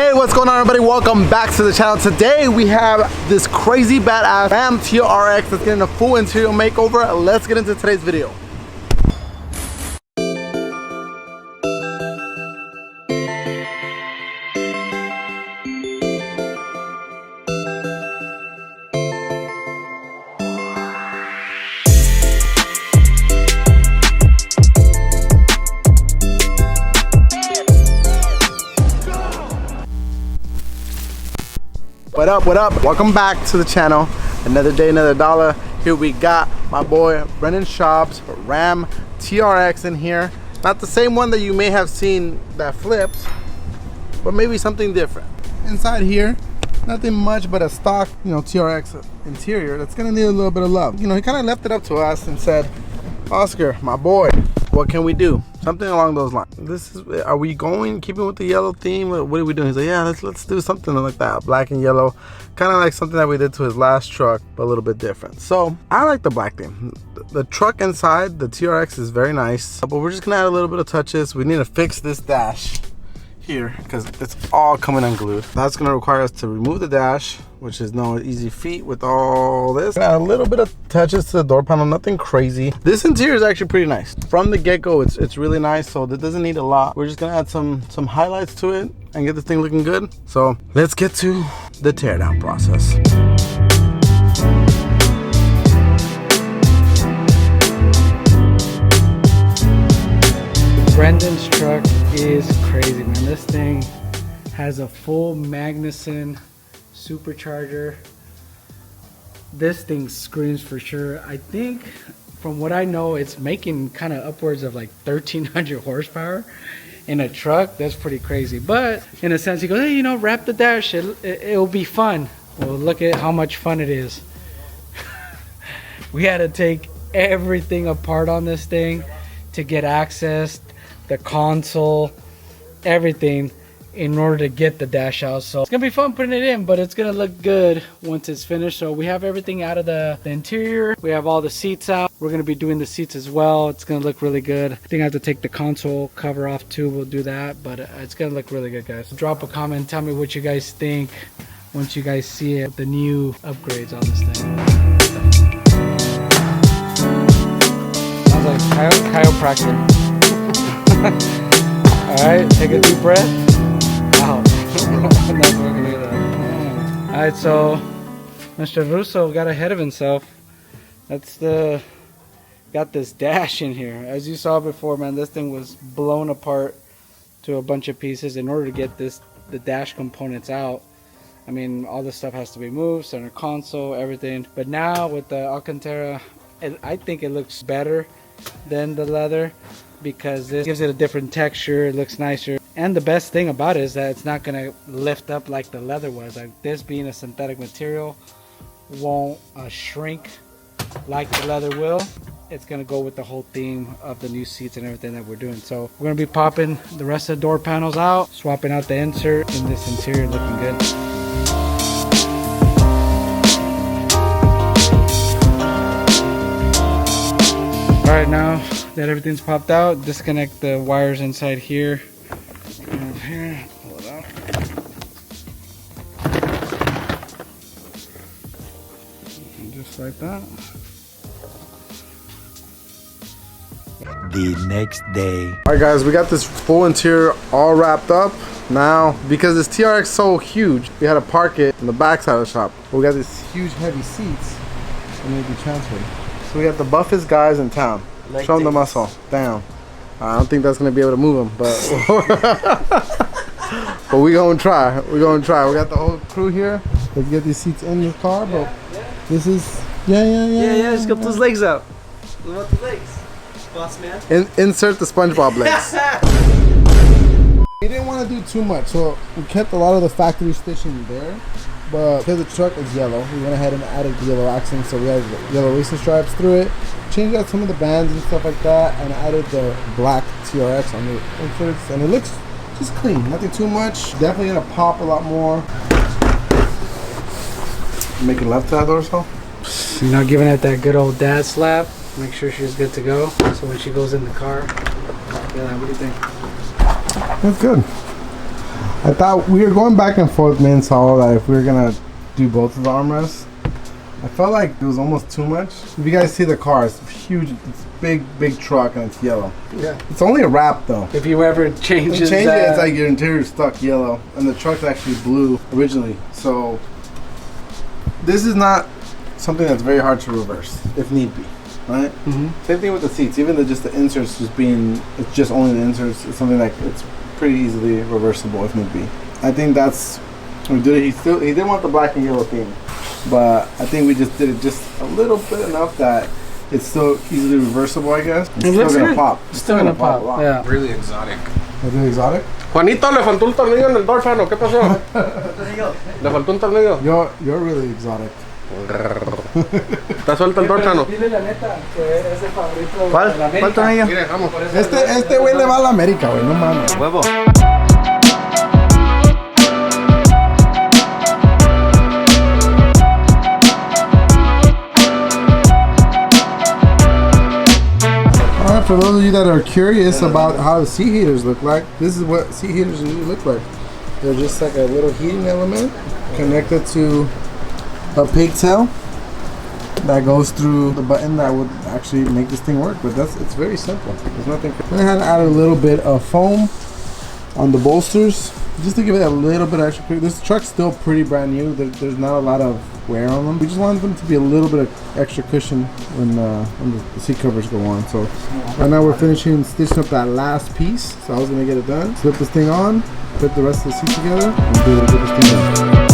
Hey, what's going on, everybody? Welcome back to the channel. Today we have this crazy badass Ram TRX that's getting a full interior makeover. Let's get into today's video. What up, what up? Welcome back to the channel. Another day, another dollar. Here we got my boy Brennan Schaub's Ram TRX in here. Not the same one that you may have seen that flips, but maybe something different. Inside here, nothing much but a stock, TRX interior that's gonna need a little bit of love. He kind of left it up to us and said, Oscar, my boy, what can we do? Something along those lines. Are we keeping with the yellow theme? What are we doing? He's like, yeah, let's do something like that, black and yellow, kind of like something that we did to his last truck, but a little bit different. So I like the black theme. The truck inside, the TRX, is very nice, but we're just gonna add a little bit of touches. We need to fix this dash here because it's all coming unglued. That's gonna require us to remove the dash, which is no easy feat with all this. Add a little bit of touches to the door panel, nothing crazy. This interior is actually pretty nice. From the get-go, it's really nice, so that doesn't need a lot. We're just gonna add some highlights to it and get this thing looking good. So let's get to the teardown process. Brendan's truck is crazy, man. This thing has a full Magnuson supercharger. This thing screams for sure. I think from what I know, it's making kind of upwards of like 1,300 horsepower in a truck. That's pretty crazy. But in a sense, he goes, hey, wrap the dash. It'll be fun. Well, look at how much fun it is. We had to take everything apart on this thing to get access, the console, everything, in order to get the dash out. So it's gonna be fun putting it in, but it's gonna look good once it's finished. So we have everything out of the interior. We have all the seats out. We're gonna be doing the seats as well. It's gonna look really good. I think I have to take the console cover off too. We'll do that, but it's gonna look really good, guys. Drop a comment, tell me what you guys think once you guys see it, the new upgrades on this thing. Sounds like chiropractor. Alright, take a deep breath. Wow. Alright, so Mr. Russo got ahead of himself. Got this dash in here. As you saw before, man, this thing was blown apart to a bunch of pieces. In order to get the dash components out, I mean, all this stuff has to be moved, center console, everything. But now with the Alcantara, I think it looks better than the leather, because this gives it a different texture. It looks nicer, and the best thing about it is that it's not gonna lift up like the leather was. Like, this being a synthetic material won't shrink like the leather will. It's gonna go with the whole theme of the new seats and everything that we're doing. So we're gonna be popping the rest of the door panels out, swapping out the insert, and this interior looking good. Alright, now that everything's popped out, disconnect the wires inside here. Come over here, pull it out. And just like that. The next day. Alright guys, we got this full interior all wrapped up. Now, because this TRX is so huge, we had to park it in the back side of the shop. We got these huge heavy seats and they be transferred. So we got the buffest guys in town. Show them the muscle. Damn. I don't think that's gonna be able to move them, but but we gonna try. We got the whole crew here. Let's get these seats in the car. But this is yeah. Just go put those legs out. What about the legs, boss man? Insert the SpongeBob legs. We didn't want to do too much, so we kept a lot of the factory stitching there. But because the truck is yellow, we went ahead and added the yellow accents, so we had yellow racing stripes through it. Changed out some of the bands and stuff like that, and added the black TRX on the inserts, and it looks just clean, nothing too much. Definitely gonna pop a lot more. Making left to that door, so. Giving it that good old dad slap. Make sure she's good to go. So when she goes in the car, what do you think? That's good. I thought we were going back and forth, me and Saul, that if we were gonna do both of the armrests. I felt like it was almost too much. If you guys see the car, it's huge. It's big truck and it's yellow. Yeah. It's only a wrap though. If you ever change it, it's like your interior's stuck yellow, and the truck's actually blue originally. So this is not something that's very hard to reverse if need be, right? Same thing with the seats. Even just the inserts it's just only the inserts. It's something that it's pretty easily reversible if need be. I think that's we did it. He didn't want the black and yellow theme, but I think we just did it just a little bit enough that it's still easily reversible, I guess. It's still gonna pop. It's still gonna pop. Yeah. Really exotic. Really exotic? Juanito, le faltó un tornillo en el door panel. ¿Qué pasó? Le faltó un tornillo. You're really exotic. Está suelto el door panel. Dile la neta que es el favorito. ¿Cuál tornillo? Mire, vamos. Este güey le va a la América, güey, no mames. Huevo. For those of you that are curious about how the seat heaters look like, this is what seat heaters usually look like. They're just like a little heating element connected to a pigtail that goes through the button that would actually make this thing work. But it's very simple. There's nothing. I had to add a little bit of foam on the bolsters just to give it a little bit extra. This truck's still pretty brand new. There's not a lot of wear on them. We just wanted them to be a little bit of extra cushion when the seat covers go on. So right now we're finishing stitching up that last piece. So I was gonna get it done. Slip this thing on, put the rest of the seat together, and get this thing done.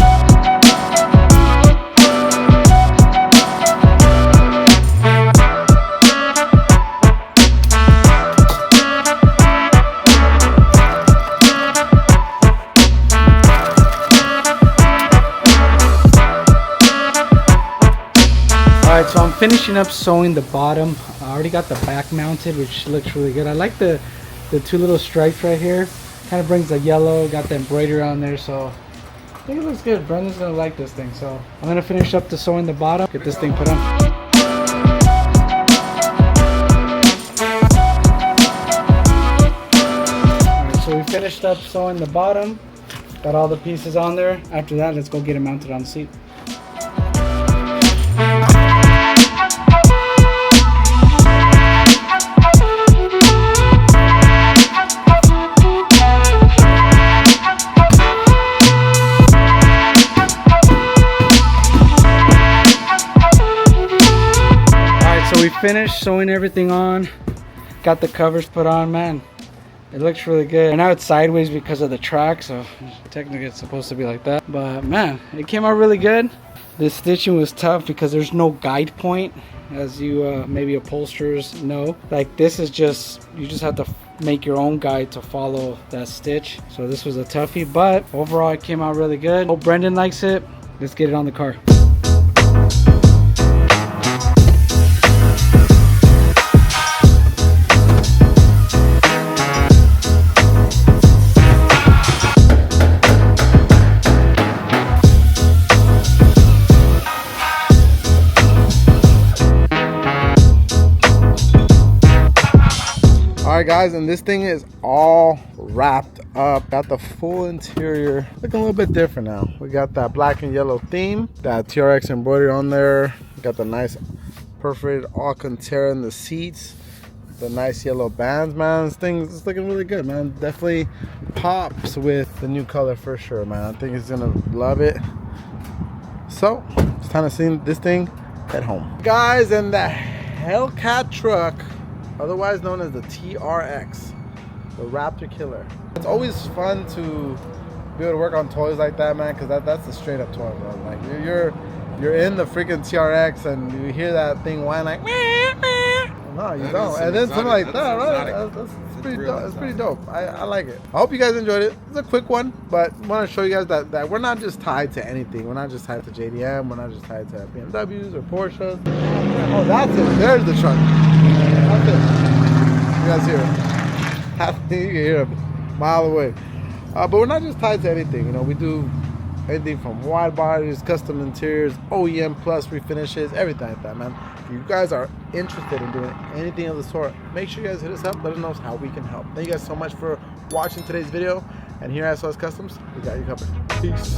Alright, so I'm finishing up sewing the bottom. I already got the back mounted, which looks really good. I like the two little stripes right here. Kind of brings the yellow, got the embroidery on there, so I think it looks good. Brendan's gonna like this thing, so I'm gonna finish up the sewing the bottom, get this thing put on. Alright, so we finished up sewing the bottom, got all the pieces on there. After that, let's go get it mounted on the seat. So we finished sewing everything on, got the covers put on. Man, it looks really good. And now it's sideways because of the track, so technically it's supposed to be like that. But man, it came out really good. This stitching was tough because there's no guide point, as you maybe upholsterers know. Like this is just, you just have to make your own guide to follow that stitch. So this was a toughie, but overall it came out really good. Hope Brendan likes it. Let's get it on the car. Alright guys, and this thing is all wrapped up. Got the full interior looking a little bit different now. We got that black and yellow theme, that TRX embroidery on there. We got the nice perforated Alcantara in the seats, the nice yellow bands, man. This thing is looking really good, man. Definitely pops with the new color for sure, man. I think he's gonna love it. So it's time to see this thing at home. Guys, and the Hellcat truck, otherwise known as the TRX, the Raptor Killer. It's always fun to be able to work on toys like that, man, because that's a straight up toy, bro. Like you're in the freaking TRX and you hear that thing whine like, meh, meh. No, you don't. And then something like that, right? That's pretty dope. It's pretty dope. I like it. I hope you guys enjoyed it. It's a quick one, but I want to show you guys that we're not just tied to anything. We're not just tied to JDM. We're not just tied to BMWs or Porsches. Oh, that's it. There's the truck. That's it. You guys hear it. You can hear it a mile away. But we're not just tied to anything. You know, we do anything from wide bodies, custom interiors, OEM plus refinishes, everything like that, man. If you guys are interested in doing anything of the sort, make sure you guys hit us up. Let us know how we can help. Thank you guys so much for watching today's video, And here at SOS Customz, we got you covered. Peace.